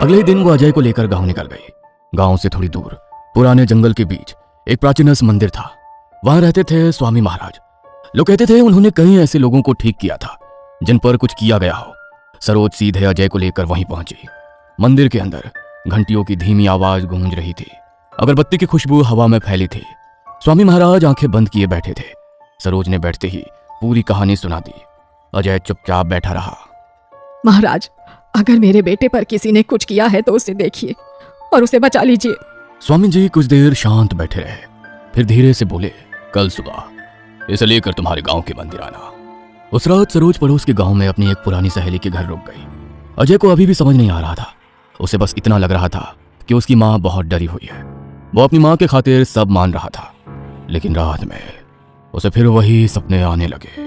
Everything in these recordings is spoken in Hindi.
अगले ही दिन वो अजय को लेकर गांव निकल गई। गांव से थोड़ी दूर पुराने जंगल के बीच एक प्राचीन मंदिर था। वहां रहते थे स्वामी महाराज। लोग कहते थे उन्होंने कई ऐसे लोगों को ठीक किया था जिन पर कुछ किया गया हो। सरोज सीधे अजय को लेकर वहीं पहुंची। मंदिर के अंदर घंटियों की धीमी आवाज गूंज रही थी। अगरबत्ती की खुशबू हवा में फैली थी। स्वामी महाराज आंखें बंद किए बैठे थे। सरोज ने बैठते ही पूरी कहानी सुना दी। अजय चुपचाप बैठा रहा। महाराज, अगर मेरे बेटे पर किसी ने कुछ किया है तो उसे देखिए और उसे बचा लीजिए। स्वामी जी कुछ देर शांत बैठे रहे, फिर धीरे से बोले, कल सुबह इसे लेकर तुम्हारे गांव के मंदिर आना। उस रात सरोज पड़ोस के गांव में अपनी एक पुरानी सहेली के घर रुक गई। अजय को अभी भी समझ नहीं आ रहा था। उसे बस इतना लग रहा था कि उसकी माँ बहुत डरी हुई है। वो अपनी माँ के खातिर सब मान रहा था। लेकिन रात में उसे फिर वही सपने आने लगे।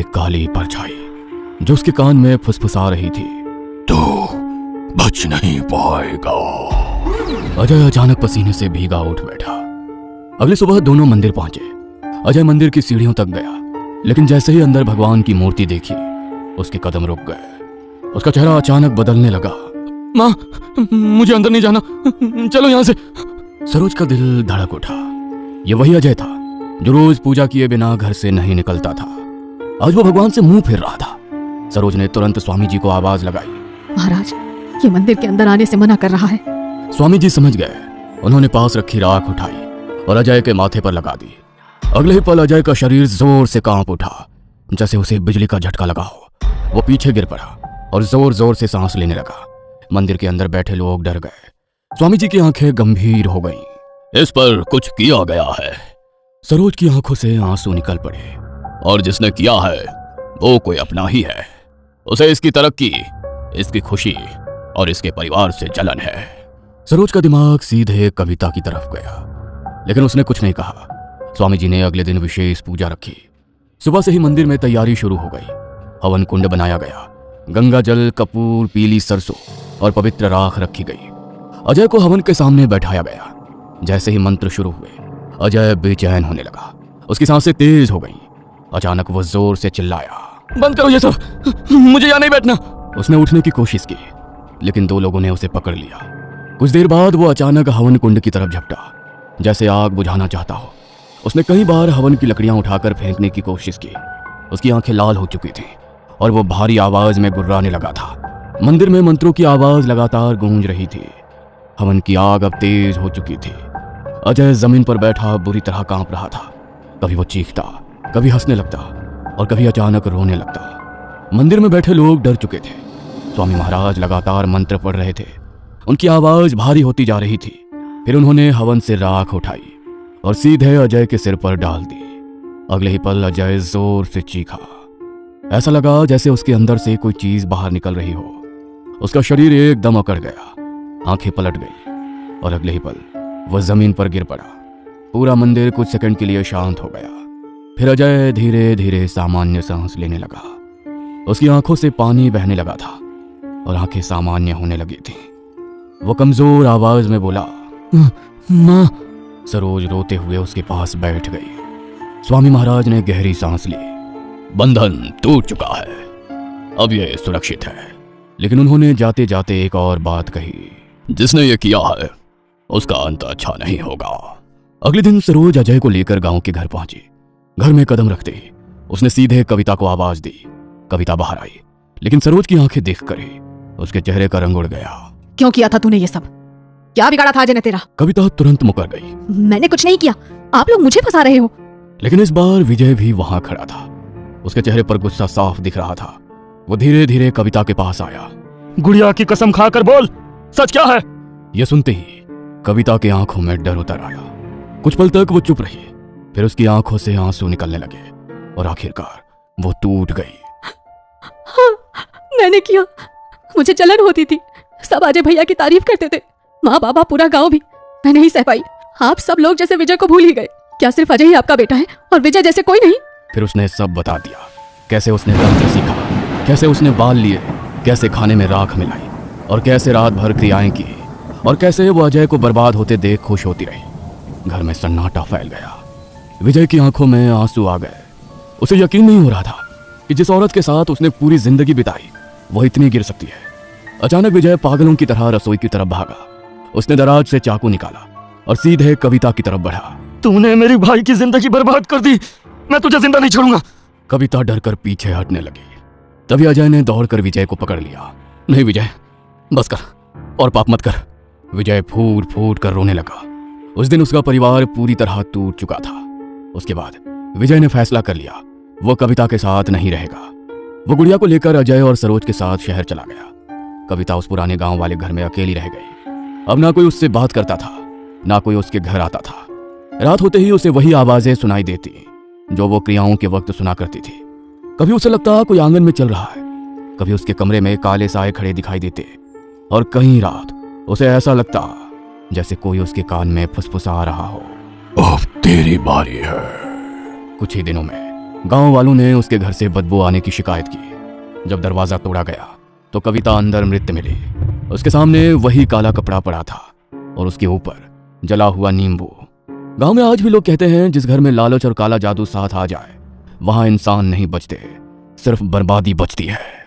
एक काली परछाई जो उसके कान में फुसफुसा रही थी, तो बच नहीं पाएगा। अजय अचानक पसीने से भीगा उठ बैठा। अगली सुबह दोनों मंदिर पहुंचे। अजय मंदिर की सीढ़ियों तक गया, लेकिन जैसे ही अंदर भगवान की मूर्ति देखी, उसके कदम रुक गए। उसका चेहरा अचानक बदलने लगा। माँ, मुझे अंदर नहीं जाना, चलो यहां से। सरोज का दिल धड़क उठा। ये वही अजय था जो रोज पूजा किए बिना घर से नहीं निकलता था। आज वो भगवान से मुंह फेर रहा था। सरोज ने तुरंत स्वामी जी को आवाज लगाई, महाराज, ये मंदिर के अंदर आने से मना कर रहा है। स्वामी जी समझ गए। उन्होंने पास रखी राख उठाई और अजय के माथे पर लगा दी। अगले ही पल अजय का शरीर जोर से कांप उठा, जैसे उसे बिजली का झटका लगा हो। वो पीछे गिर पड़ा और जोर जोर से सांस लेने लगा। मंदिर के अंदर बैठे लोग डर गए। स्वामी जी की आंखें गंभीर हो गईं। इस पर कुछ किया गया है। सरोज की आंखों से आंसू निकल पड़े। और जिसने किया है वो कोई अपना ही है। उसे इसकी तरक्की, इसकी खुशी और इसके परिवार से जलन है। सरोज का दिमाग सीधे कविता की तरफ गया, लेकिन उसने कुछ नहीं कहा। स्वामी जी ने अगले दिन विशेष पूजा रखी। सुबह से ही मंदिर में तैयारी शुरू हो गई। हवन कुंड बनाया गया। गंगा जल, कपूर, पीली सरसों और पवित्र राख रखी गई। अजय को हवन के सामने बैठाया गया। जैसे ही मंत्र शुरू हुए, अजय बेचैन होने लगा। उसकी सांसें तेज हो गईं। अचानक वो जोर से चिल्लाया, बंद करो ये सब, मुझे यहाँ नहीं बैठना। उसने उठने की कोशिश की, लेकिन दो लोगों ने उसे पकड़ लिया। कुछ देर बाद वो अचानक हवन कुंड की तरफ झपटा, जैसे आग बुझाना चाहता हो। उसने कई बार हवन की लकड़ियां उठाकर फेंकने की कोशिश की। उसकी आंखें लाल हो चुकी थी और वो भारी आवाज में गुर्राने लगा था। मंदिर में मंत्रों की आवाज लगातार गूंज रही थी। हवन की आग अब तेज हो चुकी थी। अजय जमीन पर बैठा बुरी तरह कांप रहा था। कभी वो चीखता, कभी हंसने लगता और कभी अचानक रोने लगता। मंदिर में बैठे लोग डर चुके थे। स्वामी महाराज लगातार मंत्र पढ़ रहे थे। उनकी आवाज भारी होती जा रही थी। फिर उन्होंने हवन से राख उठाई और सीधे अजय के सिर पर डाल दी। अगले ही पल अजय जोर से चीखा। ऐसा लगा जैसे उसके अंदर से कोई चीज बाहर निकल रही हो। उसका शरीर एकदम अकड़ गया, आंखें पलट गई और अगले ही पल वह जमीन पर गिर पड़ा। पूरा मंदिर कुछ सेकंड के लिए शांत हो गया। फिर अजय धीरे धीरे सामान्य सांस लेने लगा। उसकी आंखों से पानी बहने लगा था और आंखें सामान्य होने लगी थी। वो कमजोर आवाज में बोला, माँ। सरोज रोते हुए उसके पास बैठ गई। स्वामी महाराज ने गहरी सांस ली। बंधन टूट चुका है, अब यह सुरक्षित है। लेकिन उन्होंने जाते जाते एक और बात कही, जिसने ये किया है उसका अंत अच्छा नहीं होगा। अगले दिन सरोज अजय को लेकर गांव के घर पहुंची। घर में कदम रखते ही उसने सीधे कविता को आवाज दी। कविता बाहर आई, लेकिन सरोज की आंखें देखकर ही उसके चेहरे का रंग उड़ गया। क्यों किया था तूने ये सब? क्या बिगाड़ा था अजय ने तेरा? कविता तुरंत मुकर गई। मैंने कुछ नहीं किया, आप लोग मुझे फंसा रहे हो। लेकिन इस बार विजय भी वहां खड़ा था। उसके चेहरे पर गुस्सा साफ दिख रहा था। वो धीरे धीरे कविता के पास आया। गुड़िया की कसम खाकर बोल, सच क्या है? यह सुनते ही कविता की आंखों में डर उतर आया। कुछ पल तक वो चुप रही, फिर उसकी आंखों से आंसू निकलने लगे और आखिरकार वो टूट गई। हाँ, मैंने किया। मुझे जलन होती थी। सब अजय भैया की तारीफ करते थे, माँ बाबा पूरा गांव भी। मैं नहीं सह पाई। आप सब लोग जैसे विजय को भूल ही गए। क्या सिर्फ अजय ही आपका बेटा है और विजय जैसे कोई नहीं? फिर उसने सब बता दिया। कैसे उसने तंत्र सीखा, कैसे उसने बाल लिए, कैसे खाने में राख मिलाई और कैसे रात भर क्रियाएं की और कैसे वो अजय को बर्बाद होते देख खुश होती रही। घर में सन्नाटा फैल गया। विजय की आंखों में आंसू आ गए। उसे यकीन नहीं हो रहा था कि जिस औरत के साथ उसने पूरी जिंदगी बिताई वो इतनी गिर सकती है। अचानक विजय पागलों की तरह रसोई की तरफ भागा। उसने दराज से चाकू निकाला और सीधे कविता की तरफ बढ़ा। तूने मेरी भाई की जिंदगी बर्बाद कर दी, मैं तुझे जिंदा नहीं छोड़ूंगा। कविता डरकर पीछे हटने लगी। तभी अजय ने दौड़कर विजय को पकड़ लिया। नहीं विजय, बस कर और पाप मत कर। विजय फूट फूट कर रोने लगा। उस दिन उसका परिवार पूरी तरह टूट चुका था। उसके बाद विजय ने फैसला कर लिया वो कविता के साथ नहीं रहेगा। वो गुड़िया को लेकर अजय और सरोज के साथ शहर चला गया। कविता उस पुराने गांव वाले घर में अकेली रह गई। अब ना कोई उससे बात करता था, ना कोई उसके घर आता था। रात होते ही उसे वही आवाजें सुनाई देती जो वो क्रियाओं के वक्त सुना करती थी। कभी उसे लगता कोई आंगन में चल रहा है, कभी उसके कमरे में काले साए खड़े दिखाई देते, और कहीं रात उसे ऐसा लगता जैसे कोई उसके कान में फुसफुसा रहा हो। अब तेरी बारी है। कुछ ही दिनों में गांव वालों ने उसके घर से बदबू आने की शिकायत की। जब दरवाजा तोड़ा गया तो कविता अंदर मृत मिली। उसके सामने वही काला कपड़ा पड़ा था और उसके ऊपर जला हुआ नींबू। गांव में आज भी लोग कहते हैं जिस घर में लालच और काला जादू साथ आ जाए वहां इंसान नहीं बचते, सिर्फ बर्बादी बचती है।